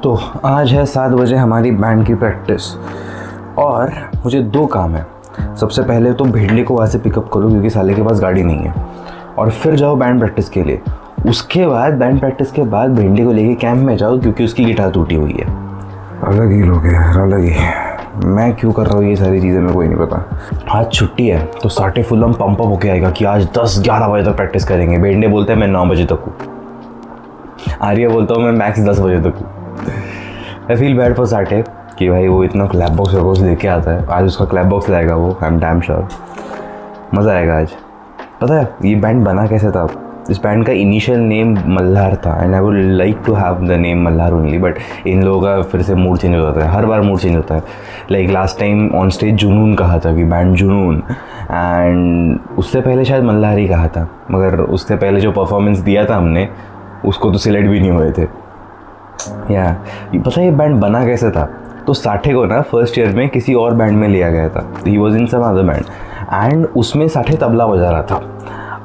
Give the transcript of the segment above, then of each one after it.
तो आज है 7 बजे हमारी बैंड की प्रैक्टिस और मुझे 2 काम है। सबसे पहले तो भिंडी को वहाँ से पिकअप करो क्योंकि साले के पास गाड़ी नहीं है, और फिर जाओ बैंड प्रैक्टिस के लिए। उसके बाद बैंड प्रैक्टिस के बाद भिंडी को लेके कैंप में जाओ क्योंकि उसकी गिटार टूटी हुई है। अलग ही लोग हैं, अलग ही। मैं क्यों कर रहा हूँ ये सारी चीज़ें मेरे को ही नहीं पता। आज छुट्टी है तो साटे फुल हम पंप अप होके आएगा कि आज 10-11 बजे तक प्रैक्टिस करेंगे। भिंडी बोलते हैं मैं 9 बजे तक हूँ, आर्य बोलता हूँ मैं मैक्स 10 बजे तक हूँ। आई फील बैड फॉर साटे कि भाई वो इतना क्लैप बॉक्स लेके आता है। आज उसका क्लैप बॉक्स लाएगा वो, आई एम डैम श्योर। मज़ा आएगा आज। पता है ये बैंड बना कैसे था? इस बैंड का इनिशियल नेम मल्हार था and I would like to have the name Malhar only, but इन लोगों का फिर से मूड चेंज हो जाता है। हर बार मूड चेंज होता है। Like last time on stage जुनून कहा था कि बैंड जुनून, एंड उससे पहले शायद मल्हार ही कहा था, मगर उससे पहले जो परफॉर्मेंस दिया था हमने उसको तो सिलेक्ट भी नहीं हुए थे। या पता है ये बैंड बना कैसे था? तो साठे को ना फर्स्ट ईयर में किसी और बैंड में लिया गया था। He was in some other band and उसमें साठे तबला बजा रहा था।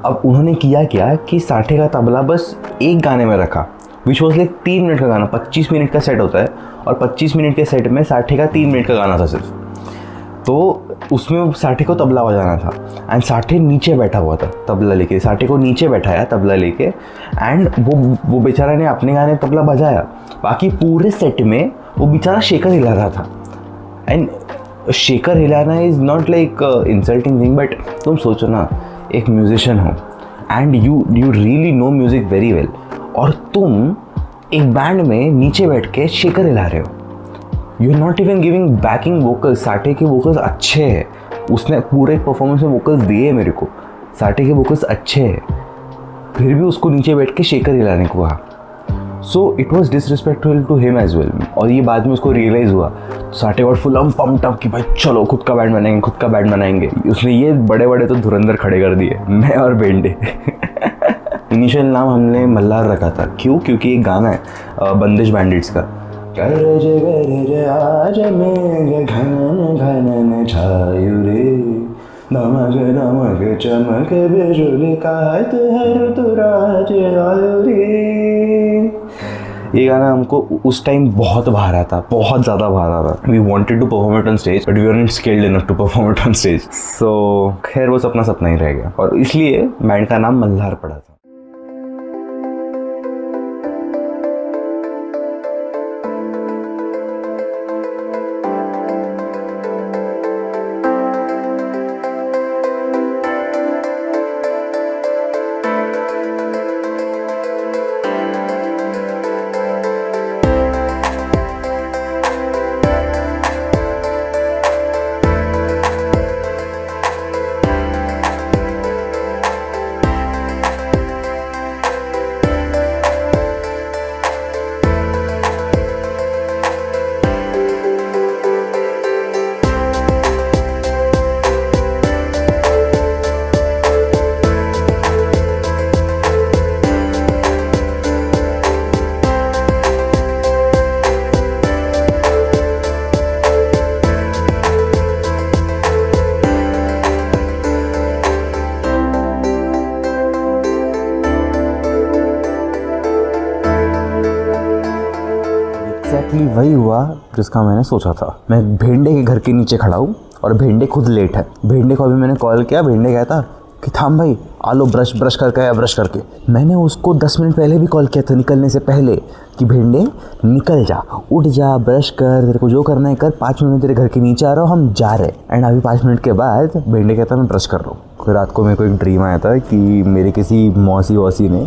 अब उन्होंने किया क्या कि साठे का तबला बस एक गाने में रखा, विच वॉज लाइक 3 मिनट का गाना। 25 मिनट का सेट होता है और 25 मिनट के सेट में साठे का 3 मिनट का गाना था सिर्फ। तो उसमें साठे को तबला बजाना था एंड साठे नीचे बैठा हुआ था तबला लेके। साठे को नीचे बैठाया तबला लेके एंड वो बेचारा ने अपने गाने तबला बजाया। बाकी पूरे सेट में वो बेचारा शेकर हिला रहा था। एंड शेकर हिलाना is not like insulting thing, but तुम सोचो ना, एक म्यूजिशियन हो and you really know music very well, और तुम एक बैंड में नीचे बैठ के शेकर हिला रहे हो। You are not even giving backing vocals. Sathe के वोकल्स अच्छे हैं, उसने पूरे परफॉर्मेंस में वोकल्स दिए मेरे को। साठे के वोकल्स अच्छे हैं, फिर भी उसको नीचे बैठ के शेकर हिलाने को कहा। So it was disrespectful to him as well. और ये बाद में उसको रियलाइज़ हुआ। Sathe got full pumped up कि भाई चलो खुद का बैंड बनाएंगे, खुद का बैंड बनाएंगे। उसने ये बड़े बड़े तो धुरंधर खड़े कर दिए, मैं और बेंडे। इनिशियल नाम हमने मल्हार रखा था। क्यों? क्योंकि एक गाना है बंदिश बैंडिट्स का, गरज गरज आज मेघ घनन घनन छायु रे, नमक नमक चमक बिजुली कहत है ऋतुराज आयु रे। ये गाना हमको उस टाइम बहुत भा रहा था, बहुत ज़्यादा भा रहा था। We wanted to perform it on stage but we were not skilled enough to perform it on stage. So खैर वो सपना सपना ही रह गया और इसलिए बैंड का नाम मल्हार पड़ा था। एक्जैक्टली वही हुआ जिसका मैंने सोचा था। मैं भेंडे के घर के नीचे खड़ा हूँ और भेंडे खुद लेट है। भेंडे को अभी मैंने कॉल किया, भेंडे कहता कि थाम भाई आलो ब्रश करके आया, ब्रश करके। मैंने उसको 10 मिनट पहले भी कॉल किया था निकलने से पहले कि भेंडे निकल जा, उठ जा, ब्रश कर, तेरे को जो करना है कर, 5 मिनट तेरे घर के नीचे आ रहा हूँ, हम जा रहे। एंड अभी 5 मिनट के बाद भेंडे कहता मैं ब्रश कर रहा हूँ। फिर रात को मेरे को एक ड्रीम आया था कि मेरे किसी मौसी ने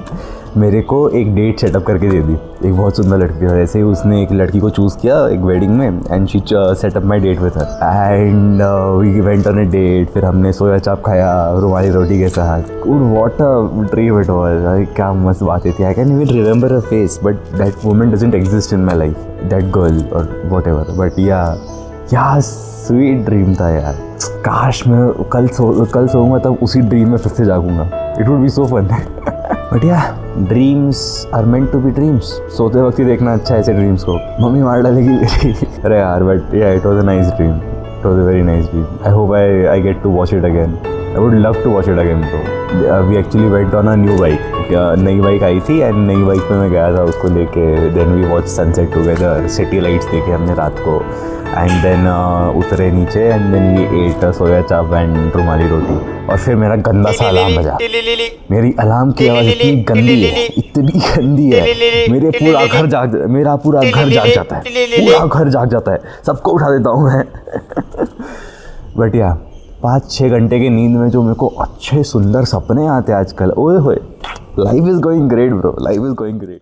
मेरे को एक डेट सेटअप करके दे दी। एक बहुत सुंदर लड़की है, ऐसे ही उसने एक लड़की को चूज़ किया एक वेडिंग में and she set up my date with her and we went on a date. फिर हमने सोया चाप खाया रुमाली रोटी के साथ। What a dream it was. क्या मस्त बातें थी। I can even remember her face but that woman doesn't exist in my life, that girl और व्हाटएवर। बट या स्वीट ड्रीम था यार। काश मैं कल सोऊंगा तब उसी ड्रीम में फिर से जागूंगा। It would be so fun. But yeah dreams are meant to be dreams. सोते वक्त ही देखना अच्छा है ऐसे ड्रीम्स को, मम्मी मार डालेगी मेरी। अरे यार बट या it was a nice dream, it was a very nice dream. I hope I get to watch it again. I would love to watch it again bro. We actually went on a new bike. नई bike आई थी एंड नई bike पे मैं गया था उसको लेके. Then we watch sunset together. City lights देखे हमने रात को. एंड देन उतरे नीचे and then we ate soya chaap and रुमाली रोटी. और फिर मेरा गंदा सा अलार्म बजा. मेरी अलार्म की आवाज़ इतनी गंदी है, इतनी गंदी है. मेरा पूरा घर जाग जाता है. पूरा घर जाग जाता है. सबको उठा देता हूँ मैं. बट या 5-6 घंटे की नींद में जो मेरे को अच्छे सुंदर सपने आते हैं आजकल. ओए होए, life is going great bro. Life is going great.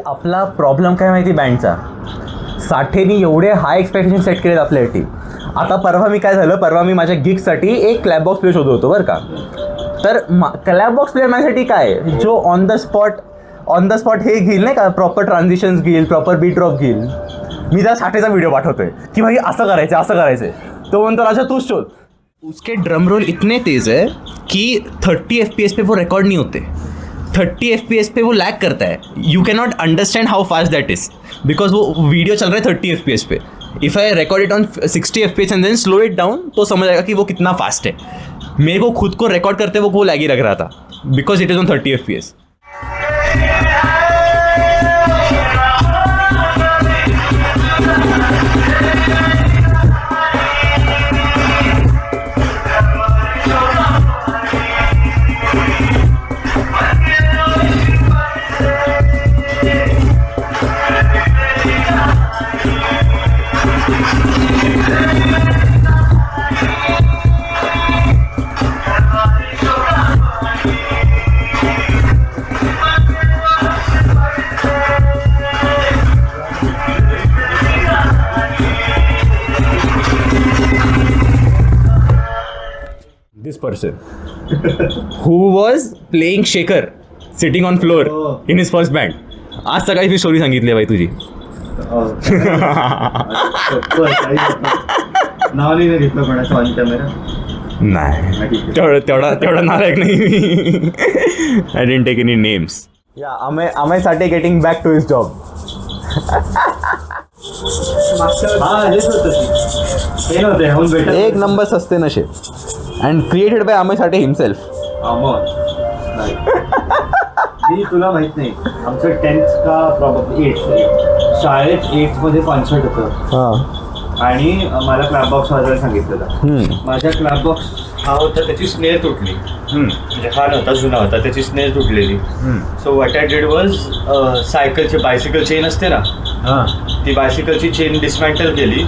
आपला प्रॉब्लेम काय माहिती बँडचा. साठेनी एवढे हाय एक्सपेक्टेशन सेट केलेत आपल्यासाठी. आता परवा मी माझ्या गिगसाठी एक क्लॅप बॉक्स प्लेअर शोधत होतो बरं का. तर क्लॅप बॉक्स प्लेअर माझ्यासाठी काय, जो ऑन द स्पॉट हे घेईल नाही का, प्रॉपर ट्रान्झिशन्स घेईल, प्रॉपर बीट ड्रॉप घेईल. मी त्या साठेचा व्हिडिओ पाठवतोय की भाई असं करायचं. तो म्हणतो राजा तूच शोध. उसके ड्रम रोल इतने तेज है कि 30 FPS पे वो रिकॉर्ड नहीं होते. 30 FPS पे वो लैग करता है. You can not understand how fast that is because वो वीडियो चल रहा है 30 FPS पे. If I record it on 60 FPS and then slow it down तो समझ आएगा कि वो कितना फास्ट है. मेरे को खुद को रिकॉर्ड करते वो लैग ही लग रहा था because it is on 30 FPS. This person who was playing shaker sitting on floor in his first band. आज सकाळी मी स्टोरी सांगितली बाई तुझी. नाव नाही घेतलं कोणाचं ऑन कॅमेरा. नाही तेवढा नालायक नाही मी. I didn't take any names. या Amay Sathe getting back to his job. एक नंबर Saste Nashe and created by Amay Sathe himself. मी तुला माहित नाही, आमचं 10th का प्रॉब्लेम 8th शाळेत 8th मध्ये कॉन्सर्ट होतं आणि मला क्लॅप बॉक्स वाजवायला सांगितलेलं. माझ्या क्लॅप बॉक्स हा होता, त्याची स्नेअर तुटली. म्हणजे हा नव्हता, जुना होता, त्याची स्नेअर तुटलेली. So what I did was सायकलची बायसिकल चेन असते ना, ती बायसिकलची चेन डिसमॅन्टल केली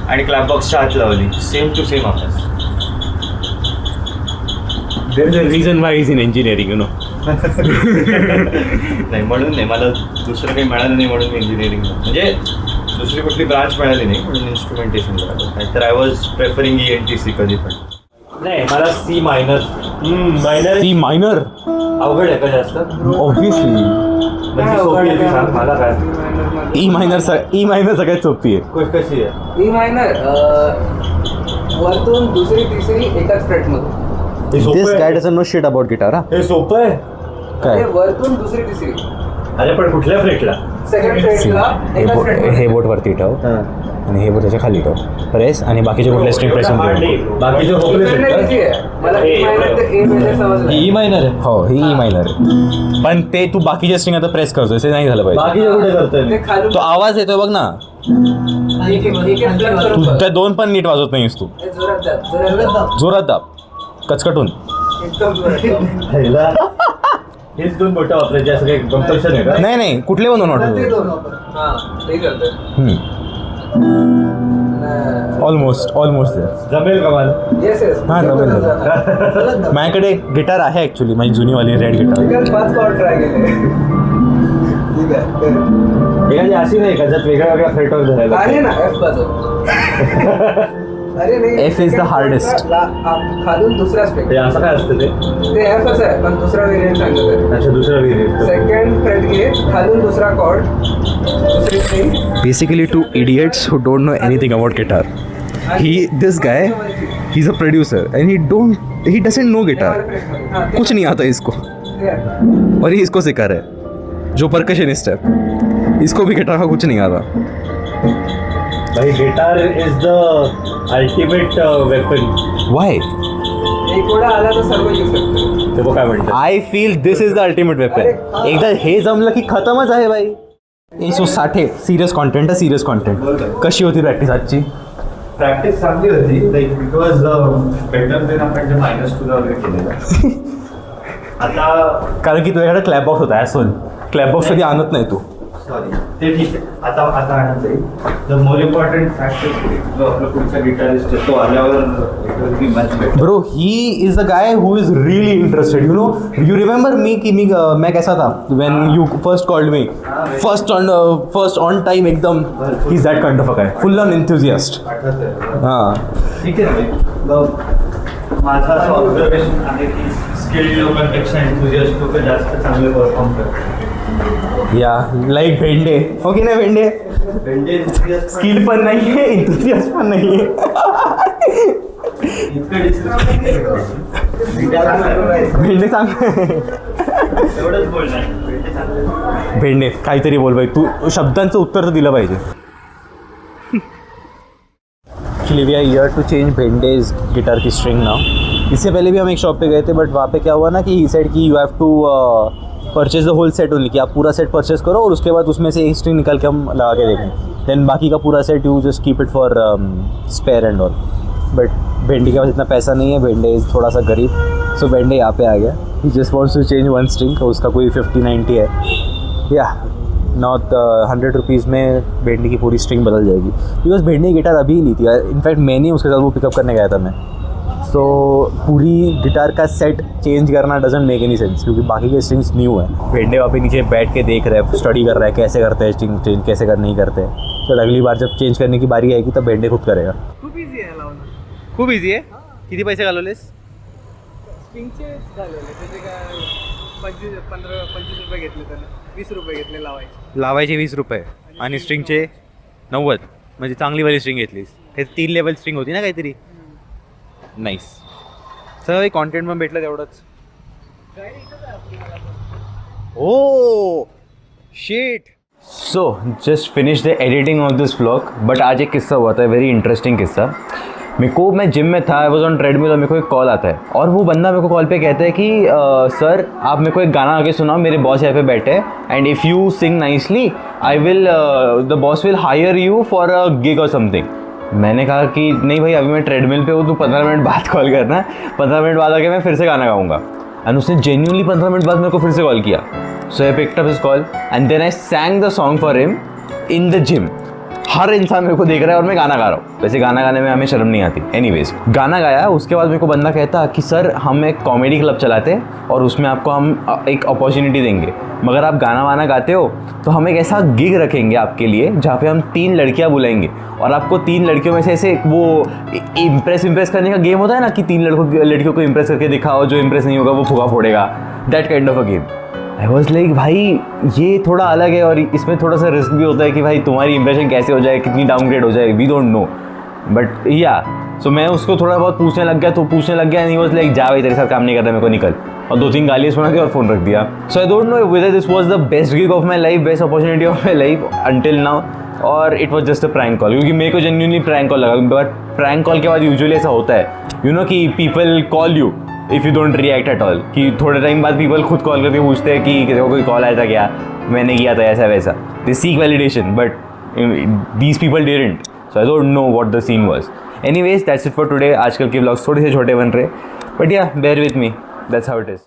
आणि क्लॅप बॉक्सच्या आत लावली. सेम टू सेम आवाज. There is a reason why is in engineering, you know. नाही म्हणून नाही, मला दुसरं काही मिळालं नाही म्हणून मी इंजिनिअरिंग, म्हणजे दुसरी कुठली ब्रांच मिळाली नाही म्हणून इन्स्ट्रुमेंटेशन मिळालं. नाहीतर आय वॉज प्रेफरिंग ENTC कधी पण. नाही, मला सी मायनर अवघड आहे का जास्त. ऑब्व्हियसली म्हणजे सोपी आहे ती, सांग मला काय. ई मायनर सगळ्यात सोपी आहे. कशी आहे ई मायनर? वरतून दुसरी तिसरी एकाच फ्रेटमध्ये. This guy doesn't know shit about guitar. हे सोपं आहे काय? वरतून दुसरी तिसरी. अरे पण कुठल्या फ्रेटला? सेकंड फ्रेटला एकाच फ्रेटमध्ये. हे बोट वरती ठेव आणि हे बोट त्याच्या खाली ठेव, प्रेस, आणि बाकीचे कुठले स्ट्रिंग प्रेस करून बाकीचे मला ई मायनर ते ए मेजर समजलं. ई मायनर आहे. हो, ही ई मायनर आहे. पण ते तू बाकीचे स्ट्रिंग आता प्रेस करतोय, ते नाही झालं पाहिजे. बाकीचे कुठे करतोय? ते खालून तो आवाज येतोय बघ ना, तू त्या दोन पण नीट वाजवत नाहीस तू. जोरात दाब, कचकटून. हेच दोन बोटं वापरायचे असं काही कंपल्शन आहे का? नाही, कुठले पण दोन वाटत. ऑलमोस्ट जमेल का मला येस येस हां जमेल माझ्याकडे गिटार आहे ॲक्च्युली माझी जुनीवाली रेड गिटार 5 कॉर्ड ट्राय केले ठीक आहे एखादी अशी नाही का ज्यात वेगळ्या वेगळ्या फ्रेटवर धरायला आहे ना एफ बाजू अरे नाही F is the hardest. खालून दुसरा स्ट्रिंग ते असं काय असतं ते एफच आहे पण दुसरा व्हेरियंट सांगत आहे अच्छा दुसरा वेरियंट सेकंड फ्रेट घे खालून दुसरा कॉर्ड दुसरी string basically two idiots who don't know anything about guitar. This guy, he's a producer and he doesn't know guitar. कुछ नहीं आता इसको और ये इसको सिखा रहा है जो परकशनिस्ट है इसको भी गिटार का कुछ नहीं आता. भाई guitar is the ultimate weapon. Why? एक कोडा आला तर सर्व येऊ शकतो ते काय म्हणतात I feel this is the ultimate weapon. एकदा हे जमलं की खतमच आहे भाई. सो साठे सिरियस कॉन्टेंट आहे सिरियस कॉन्टेंट. कशी होती प्रॅक्टिस आजची? प्रॅक्टिस चांगली होती like it was better than आपण जे -2 वगैरे केलेलं. आता कारण की तुझ्याकडे क्लॅप बॉक्स होता ॲसोन. क्लॅप बॉक्स कधी आणत नाही तू. सॉरी ते ठीक आहे आता आणत जाईल. द मोर इम्पॉर्टंट फॅक्ट जो आपला पुढचा गिटारिस्ट आहे तो आल्यावर much better. Bro he is the guy who is really interested you know. You remember me कि मैं कैसा था when you first called me first on time एकदम. He is that kind of a guy full on enthusiast. हां ठीक आहे ना. माझं असं ऑब्झर्वेशन आहे की स्किल्ड लोकांपेक्षा एन्थुझियास्ट लोक जास्त चांगले परफॉर्म करतात. या लाईक भेंडे ओके ना. भेंडे स्किल पण नाही आहे एन्थुझियास्ट पण नाही आहे. भेंडे सांग एवढंच बोलणार. भेंडे काहीतरी बोल भाई. तू शब्दांचं उत्तर तर दिलं पाहिजे. Actually we are here to change भेंडेज गिटार की स्ट्रिंग नाउ. इससे पहले भी हम एक शॉप पे गए थे बट वहाँ पे क्या हुआ ना कि ही सेड कि you have to purchase the whole set only. कि आप पूरा सेट परचेज करो और उसके बाद उसमें से एक स्ट्रिंग निकाल के हम लगा के देखें. देन बाकी का पूरा set you just keep it for spare and all. But भेंडी के पास इतना पैसा नहीं है. भेंडे इज़ थोड़ा सा गरीब. सो भेंडे यहाँ पे आ गया. He just wants to change one string. तो उसका कोई 50-90 है या नॉट 100 रुपीज़ में भेंडी की पूरी स्ट्रिंग बदल जाएगी. बिकॉज भेंडी की गिटार अभी ही ली थी. इनफैक्ट मैंने उसके साथ वो पिकअप करने गया था मैं. सो पूरी गिटार का सेट चेंज करना डजंट मेक एनी सेंस क्योंकि बाकी के स्ट्रिंग्स न्यू है. भेंडे वहाँ पे नीचे बैठ के देख रहे हैं स्टडी कर रहा है कैसे करते हैं स्ट्रिंग चेंज कैसे कर नहीं करते. तो अगली बार जब चेंज करने की बारी आएगी तब भेंडे खुद करेगा. खूप इझी आहे लावणं. खूप इझी आहे. किती पैसे घालवलेस? स्ट्रिंगचे झालेले त्याचे काय 25 रुपये घेतले त्यानं 20 रुपये घेतले लावायचे. लावायचे 20 रुपये आणि स्ट्रिंगचे 90. म्हणजे चांगलीवाली स्ट्रिंग घेतलीस. हे 3 लेवल स्ट्रिंग होती ना काहीतरी. नाईस. सर कॉन्टेंट पण भेटलं तेवढंच. Oh shit. So just finish the editing of this vlog. But आज एक किस्सा हुआ था वेरी इंटरेस्टिंग किस्सा. मैं जिम में था. आई वॉज ऑन ट्रेडमिल और मेरे को एक कॉल आता है और वो बंदा मेरे को कॉल पे कहता है कि सर आप मेरे को एक गाना आगे सुनाओ. मेरे बॉस यहाँ पे बैठे हैं and if you sing nicely I will the boss will hire you for a gig और समथिंग. मैंने कहा कि नहीं भाई अभी मैं ट्रेडमिल पे हूँ तो 15 मिनट बाद कॉल करना. 15 मिनट बाद आके मैं फिर से गाना गाऊंगा. एंड उसने जेन्युइनली 15 मिनट बाद मेरे को फिर से कॉल किया. So I picked up his call and then I sang the song for him in the gym. हर इंसान मेरे को देख रहा है और मैं गाना गा रहा हूँ. वैसे गाना गाने में हमें शर्म नहीं आती. एनीवेज गाना गाया. उसके बाद मेरे को बंदा कहता कि सर हम एक कॉमेडी क्लब चलाते हैं और उसमें आपको हम एक अपॉर्चुनिटी देंगे. मगर आप गाना वाना गाते हो तो हम एक ऐसा गिग रखेंगे आपके लिए जहाँ पे हम 3 लड़कियाँ बुलाएंगे और आपको 3 लड़कियों में से ऐसे वो इम्प्रेस करने का गेम होता है ना कि 3 लड़कियों को इम्प्रेस करके दिखाओ. जो इम्प्रेस नहीं होगा वो फुगा फोड़ेगा. That kind of a game. I was like भाई ये थोड़ा अलग है और इसमें थोड़ा सा रिस्क भी होता है कि भाई तुम्हारी इंप्रेशन कैसे हो जाए कितनी डाउनग्रेड हो जाए वी डोंट नो. बट या सो मैं उसको थोड़ा बहुत पूछने लग गया एंड ही वाज लाइक जा भाई तेरे साथ काम नहीं करता मेरे को निकल. और 2-3 गालियाँ सुना दी और फ़ोन रख दिया. So I don't know whether this was the best gig of my life best opportunity of my life until now और it was just a prank call. क्योंकि मेरे को जेन्युइनली प्रैंक कॉल लगा. बट प्रैंक कॉल के बाद usually ऐसा होता है यू नो कि people call you if you don't react at all. कि थोड़े टाइम बाद पीपल खुद कॉल करके पूछते हैं कि देखो कोई कॉल आया था क्या मैंने किया था ऐसा वैसा. They seek validation but these people didn't. So I don't know what the scene was. Anyways that's it for today. आजकल के व्लॉग्स थोड़े से छोटे बन रहे but ya bear with me that's how it is.